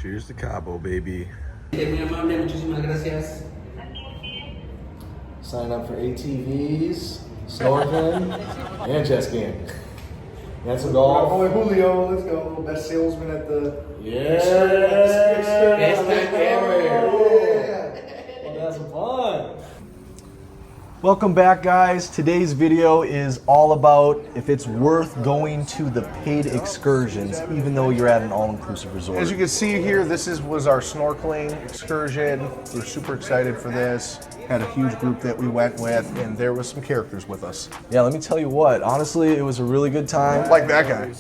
Cheers to Cabo, baby. Sign up for ATVs, snorkeling, and jet skiing. And some golf. Boy Julio, let's go. Best salesman at the Excursions. Best time ever. Let's have some fun. Welcome back, guys. Today's video is all about if it's worth going to the paid excursions, even though you're at an all-inclusive resort. As you can see here, this was our snorkeling excursion. We're super excited for this. Had a huge group that we went with, and there was some characters with us. Yeah, let me tell you what, honestly, it was a really good time. Like that guy.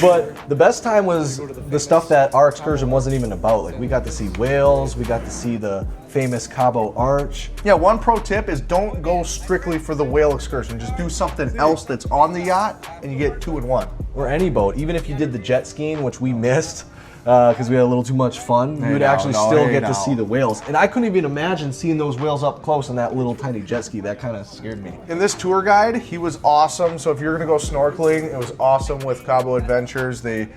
But the best time was the stuff that our excursion wasn't even about. Like, we got to see whales, we got to see the famous Cabo Arch. Yeah, one pro tip is don't go strictly for the whale excursion. Just do something else that's on the yacht, and you get 2 in 1. Or any boat, even if you did the jet skiing, which we missed, because we had a little too much fun, you would actually still get to see the whales. And I couldn't even imagine seeing those whales up close on that little tiny jet ski. That kind of scared me. And this tour guide, he was awesome. So if you're gonna go snorkeling, it was awesome with Cabo Adventures. The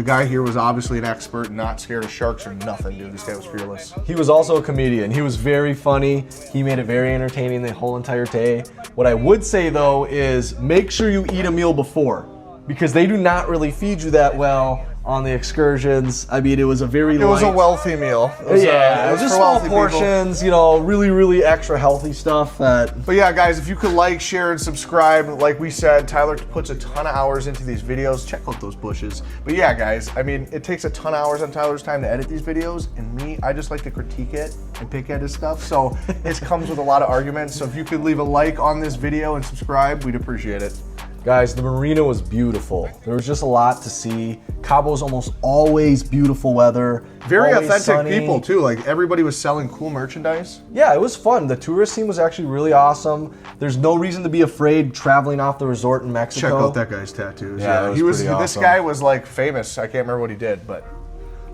guy here was obviously an expert, not scared of sharks or nothing, dude. This guy was fearless. He was also a comedian. He was very funny. He made it very entertaining the whole entire day. What I would say though is make sure you eat a meal before, because they do not really feed you that well on the excursions. I mean, it was a very It was a wealthy meal. It was just for small wealthy portions, people. you know, really extra healthy stuff that. But yeah, guys, if you could like, share, and subscribe, like we said, Tyler puts a ton of hours into these videos. Check out those bushes. But yeah, guys, I mean, it takes a ton of hours on Tyler's time to edit these videos, and me, I just like to critique it and pick at his stuff. So it comes with a lot of arguments. So if you could leave a like on this video and subscribe, we'd appreciate it. Guys, the marina was beautiful. There was just a lot to see. Cabo's almost always beautiful weather. Very always authentic sunny. people too. Like everybody was selling cool merchandise. Yeah, it was fun. The tourist scene was actually really awesome. There's no reason to be afraid traveling off the resort in Mexico. Check out that guy's tattoos. Yeah, he was. pretty This awesome. guy was like famous. I can't remember what he did, but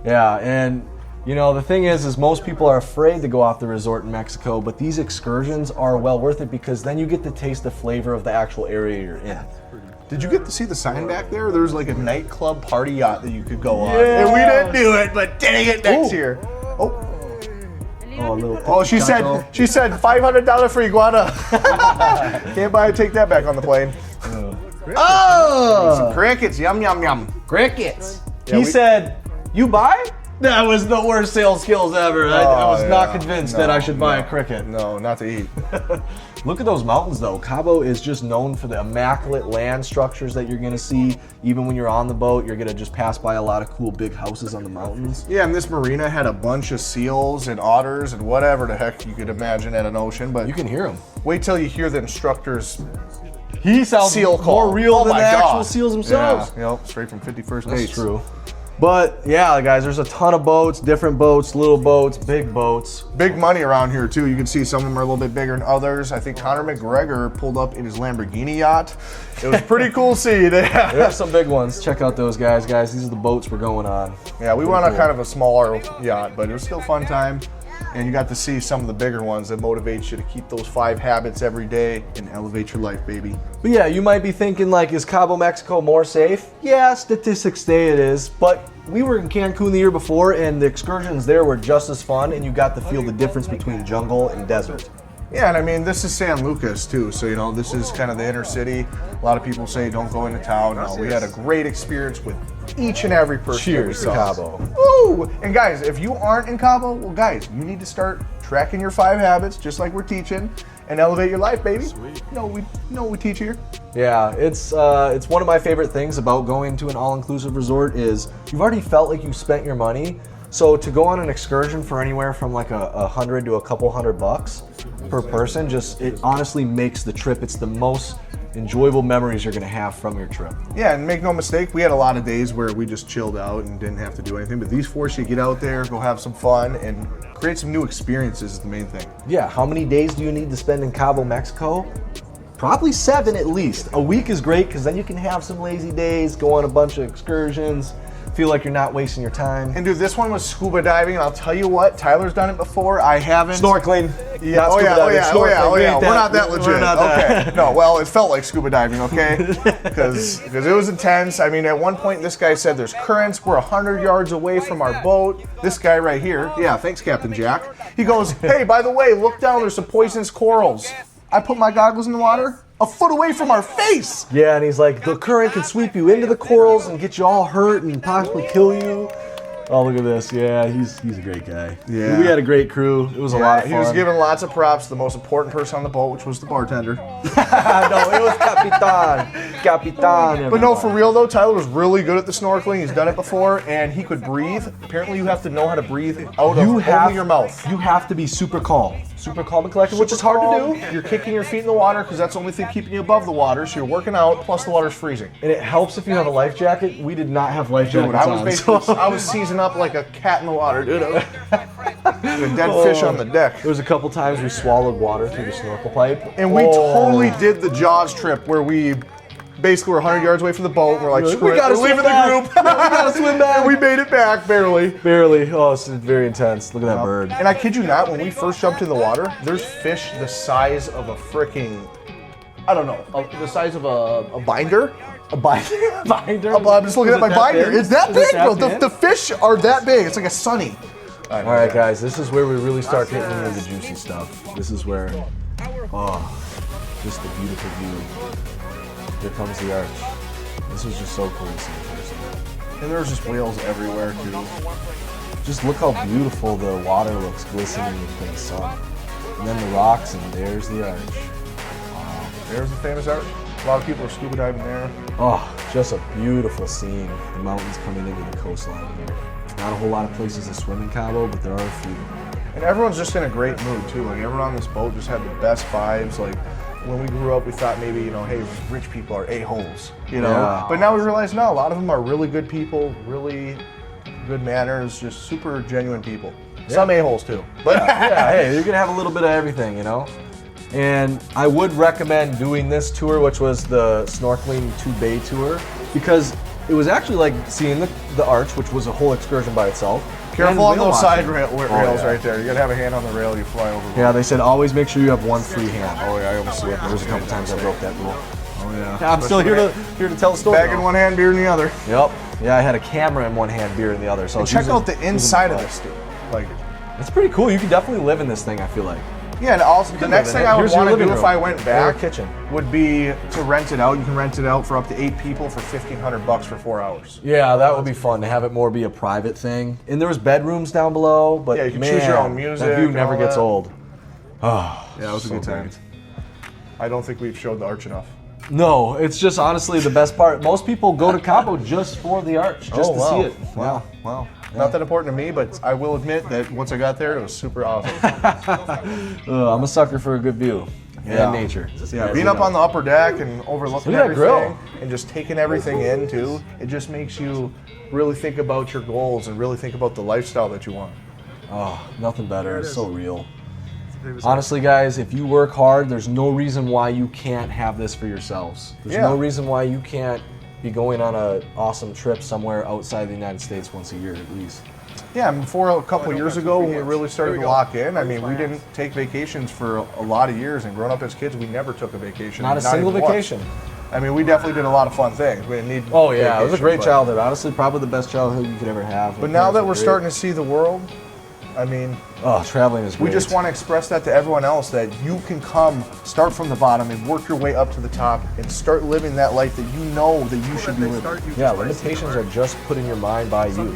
Yeah, and you know, the thing is most people are afraid to go off the resort in Mexico, but these excursions are well worth it because then you get to taste the flavor of the actual area you're in. did you get to see the sign back there? There's like a nightclub party yacht that you could go on. Yeah. And we didn't do it, but dang it, next Ooh. year. She Taco. said $500 for iguana. Can't buy it, take that back on the plane. Oh! Crickets, yum yum yum. Crickets. Yeah, He said, "You buy?" That was the worst sales skills ever. I was not convinced that I should buy a cricket. No, not to eat. Look at those mountains though. Cabo is just known for the immaculate land structures that you're gonna see. Even when you're on the boat, you're gonna just pass by a lot of cool big houses on the mountains. Yeah, and this marina had a bunch of seals and otters and whatever the heck you could imagine at an ocean, but You can hear them. wait till you hear the instructors He sounds seal call. more real than my the actual God. seals themselves. Yeah, yep, straight from 51st That's Dates. true. But yeah, guys, there's a ton of boats, different boats, little boats, big boats. Big money around here too. You can see some of them are a little bit bigger than others. I think Conor McGregor pulled up in his Lamborghini yacht. It was pretty cool to see. There's some big ones. Check out those guys. These are the boats we're going on. Yeah, we Pretty went on cool. kind of a smaller yacht, but it was still a fun time. And you got to see some of the bigger ones that motivate you to keep those 5 habits every day and elevate your life, baby. But yeah, you might be thinking like, is Cabo, Mexico more safe? Yeah, statistics say it is, but we were in Cancun the year before and the excursions there were just as fun and you got to feel the difference between jungle and desert. Yeah, and I mean, this is San Lucas too, so you know, this is kind of the inner city. A lot of people say don't go into town. No, we had a great experience with each and every person. Cheers to Cabo. Woo! And guys, if you aren't in Cabo, well guys, you need to start tracking your 5 habits, just like we're teaching, and elevate your life, baby. Sweet. You know what we teach here. Yeah, it's one of my favorite things about going to an all-inclusive resort is you've already felt like you spent your money. So to go on an excursion for anywhere from like $100 to a couple $100 per person, it honestly makes the trip. It's the most enjoyable memories you're gonna have from your trip. Yeah, and make no mistake, we had a lot of days where we just chilled out and didn't have to do anything, but these force you to get out there, go have some fun, and create some new experiences is the main thing. Yeah, how many days do you need to spend in Cabo, Mexico? Probably 7 at least. A week is great because then you can have some lazy days, go on a bunch of excursions, feel like you're not wasting your time. And dude, this one was scuba diving, and I'll tell you what, Tyler's done it before. I haven't. Snorkeling. Yeah. Not Oh scuba yeah. diving. Oh yeah. Snorkeling. We ain't We're not that legit. We're not Okay. that. No. Well, it felt like scuba diving. Okay. Because it was intense. I mean, at one point, this guy said there's currents. We're 100 yards away from our boat. This guy right here. Yeah. Thanks, Captain Jack. He goes, hey, by the way, look down. There's some poisonous corals. I put my goggles in the water. A foot away from our face. Yeah, and he's like, the current can sweep you into the corals and get you all hurt and possibly kill you. Oh, look at this. Yeah, he's a great guy. Yeah. We had a great crew. It was a lot of fun. He was giving lots of props to the most important person on the boat, which was the bartender. No, it was Capitan. Capitan. But no, for real though, Tyler was really good at the snorkeling. He's done it before, and he could breathe. Apparently, you have to know how to breathe out of only your mouth. You have to be super calm. Super calm and collected, which is hard to do. You're kicking your feet in the water because that's the only thing keeping you above the water. So you're working out, plus the water's freezing. And it helps if you have a life jacket. We did not have life jackets on. I was seizing up like a cat in the water, dude. A dead fish on the deck. There was a couple times we swallowed water through the snorkel pipe. And we totally did the Jaws trip where we basically were 100 yards away from the boat. And we're like, screw it, we're leaving the group. We gotta swim back. And we made it back, barely. Barely. Oh, it's very intense. Look at that bird. And I kid you not, when we first jumped in the water, there's fish the size of a freaking, I don't know, the size of a binder. A binder? Binder? I'm just looking at my binder. Big? It's that Is it big, that bro. big? The fish are that big. It's like a sunny. All right, guys, this is where we really start getting into the juicy stuff. This is where, just the beautiful view. Here comes the arch. This was just so cool to see in person. And there's just whales everywhere, too. Just look how beautiful the water looks glistening in the sun. And then the rocks, and there's the arch. Wow. There's the famous arch. A lot of people are scuba diving there. Oh, just a beautiful scene. The mountains coming into the coastline here. Not a whole lot of places to swim in Cabo, but there are a few. And everyone's just in a great mood, too. Like, everyone on this boat just had the best vibes. Like, when we grew up, we thought maybe, you know, hey, rich people are a-holes, you know? Yeah. But now we realize, no, a lot of them are really good people, really good manners, just super genuine people. Yeah. Some a-holes, too. But yeah, hey, you're gonna have a little bit of everything, you know? And I would recommend doing this tour, which was the snorkeling 2-bay tour, because it was actually like seeing the arch, which was a whole excursion by itself. Careful on those side rails yeah. right there. You gotta have a hand on the rail, you fly over. Yeah, they said always make sure you have one free hand. Oh yeah, I almost slipped. There was a couple times I broke that rule. Oh yeah. I'm still here to tell the story. Bag in one hand, beer in the other. Yep. Yeah, I had a camera in one hand, beer in the other. So and check out the inside of this, dude. Like, it's pretty cool. You can definitely live in this thing, I feel like. yeah, and also the next thing I would want to do if I went back kitchen would be to rent it out. You can rent it out for up to 8 people for $1,500 for 4 hours. Yeah, that would be fun to have it more be a private thing. And there was bedrooms down below, but yeah, you can choose your own music. That view never gets old. Oh, yeah, it was a good time. I don't think we've showed the arch enough. No, it's just honestly the best part. Most people go to Cabo just for the arch, just to see it. Wow, wow. Not that important to me, but I will admit that once I got there, it was super awesome. I'm a sucker for a good view. Yeah, nature. Yeah, being up on the upper deck and overlooking everything and just taking everything in too, it just makes you really think about your goals and really think about the lifestyle that you want. Oh, nothing better. It's so real. Honestly, guys, if you work hard, there's no reason why you can't have this for yourselves. There's no reason why you can't be going on an awesome trip somewhere outside the United States once a year at least. Yeah, before a couple of years ago when we really started to lock in, I mean, we didn't take vacations for a lot of years, and growing up as kids, we never took a vacation. Not a single vacation. I mean, we definitely did a lot of fun things. We didn't need Oh yeah, it was a great childhood. Honestly, probably the best childhood you could ever have. But now that we're starting to see the world, I mean, traveling is great. We just want to express that to everyone else, that you can come, start from the bottom and work your way up to the top and start living that life that you know that you should be living. Yeah, limitations are just put in your mind by you.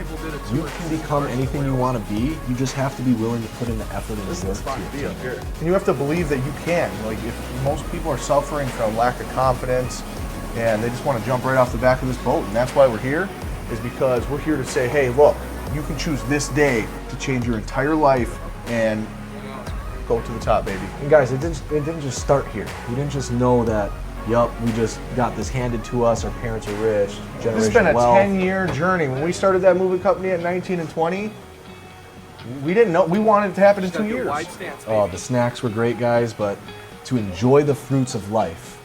You can become anything you want to be. You just have to be willing to put in the effort and the work. And you have to believe that you can. Like, if most people are suffering from lack of confidence and they just want to jump right off the back of this boat, and that's why we're here, is because we're here to say, hey, look, you can choose this day to change your entire life and go to the top, baby. And guys, it didn't just start here. We didn't just know that, yup, we just got this handed to us, our parents are rich, generational It's been a wealth. 10-year journey. When we started that moving company at 19 and 20, we didn't know, we wanted it to happen in 2 years. Oh, the snacks were great, guys, but to enjoy the fruits of life,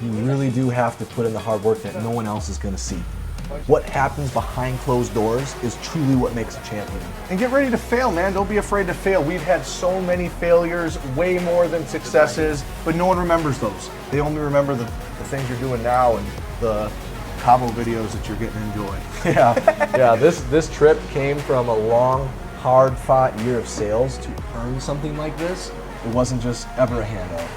you really do have to put in the hard work that no one else is going to see. what happens behind closed doors is truly what makes a champion. And get ready to fail, man. Don't be afraid to fail. We've had so many failures, way more than successes, but no one remembers those. They only remember the things you're doing now and the Cabo videos that you're getting to enjoy. Yeah. This trip came from a long, hard-fought year of sales to earn something like this. It wasn't just ever a handout.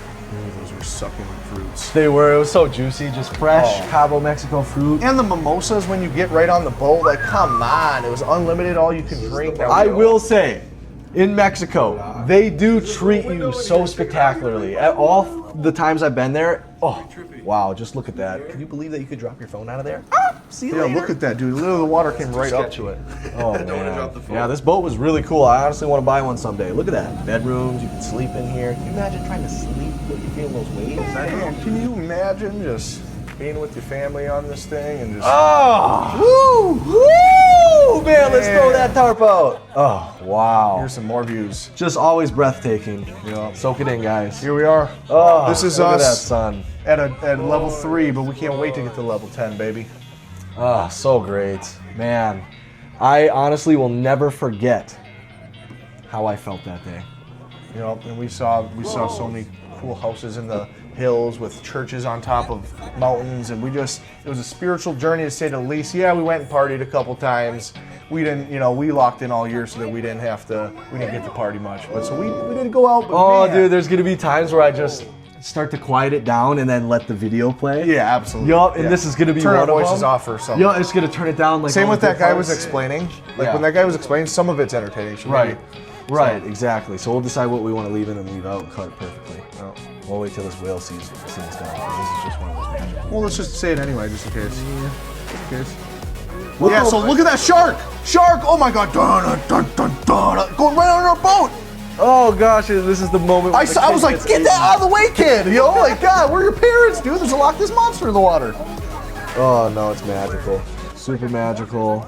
Those were succulent fruits. They were. It was so juicy, just fresh Oh. Cabo Mexico fruit. And the mimosas when you get right on the boat, like, come on. It was unlimited, all you can drink. I will say, in Mexico, they do treat you so spectacularly. At all the times I've been there, oh, wow, just look at that. Can you believe that you could drop your phone out of there? See you Yeah, later. look at that, dude. Literally, the water came right up to it. Oh, man. Yeah, this boat was really cool. I honestly want to buy one someday. Look at that. Bedrooms, you can sleep in here. Can you imagine trying to sleep when you feel those waves? Man, can you imagine just being with your family on this thing and just... Oh, woo, man, let's throw that tarp out. Oh, wow. Here's some more views. Just always breathtaking. Yeah. Soak it in, guys. Here we are. Oh, this is look us at that sun. at level 3, but we can't wait to get to level 10, baby. Oh, so great. Man, I honestly will never forget how I felt that day. You know, and we saw so many cool houses in the hills with churches on top of mountains, and it was a spiritual journey to say the least. Yeah, we went and partied a couple times. We didn't, we locked in all year so that we didn't get to party much. But so we didn't go out. But Oh, man. dude, there's gonna be times where I just start to quiet it down and then let the video play. Yeah, absolutely. Yup, and Yeah. this is gonna be turn one our of voices them. off or something. Yeah, it's gonna turn it down like Same all with the that good guy was parts. explaining. Like Yeah. when that guy was explaining, some of it's entertaining. So Right. maybe- Right, exactly. So we'll decide what we want to leave in and leave out and cut it perfectly. Oh. We'll wait till this whale scene's done. This is just one of those magical. Well, let's just say it anyway, just in case. Just in case. Look Yeah, how- so look at that shark! Shark! Oh my god! Dun, dun, dun, dun, dun, going right on our boat! Oh gosh, this is the moment. I was like, get that out of the way, kid! You know, like, God, we're your parents, dude. There's a Loch Ness monster in the water. Oh no, it's magical. Super magical.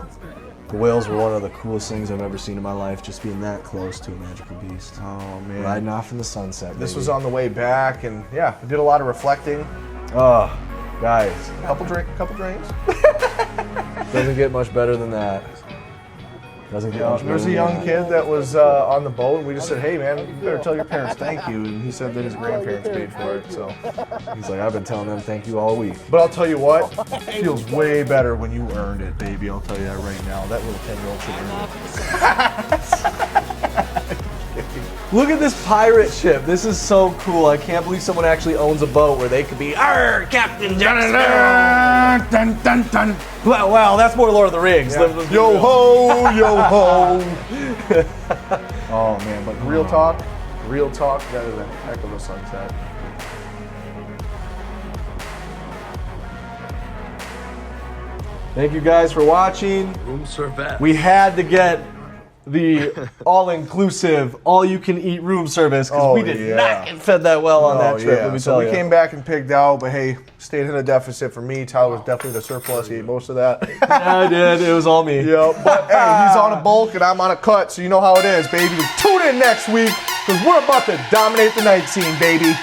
The whales were one of the coolest things I've ever seen in my life, just being that close to a magical beast. Oh man. Riding off in the sunset. This baby. was on the way back, and yeah, we did a lot of reflecting. Oh, guys, Couple drinks. doesn't get much better than that. Doesn't get much better. There's a than young that. kid that was on the boat, and we just said, hey man, you better tell your parents thank you. And he said that his grandparents paid for it, so. He's like, I've been telling them thank you all week. But I'll tell you what, it feels way better when you earned it, baby. I'll tell you that right now. That little 10-year-old should earn it. Look at this pirate ship. This is so cool. I can't believe someone actually owns a boat where they could be, "Arr, Captain Jack Sparrow." Dun, dun, dun. Wow, that's more Lord of the Rings. Yo ho, yo ho. Oh man, but real talk, that is a heck of a sunset. Thank you guys for watching. Room service. We had to get the all-inclusive, all-you-can-eat room service because Oh, we did yeah. not get fed that well on that trip. Let me So tell we you. came back and pigged out, but hey, stayed in a deficit for me. Tyler was definitely the surplus. He ate most of that. Yeah, I did. It was all me. Yeah, but hey, he's on a bulk and I'm on a cut, so you know how it is, baby. Tune in next week because we're about to dominate the night scene, baby.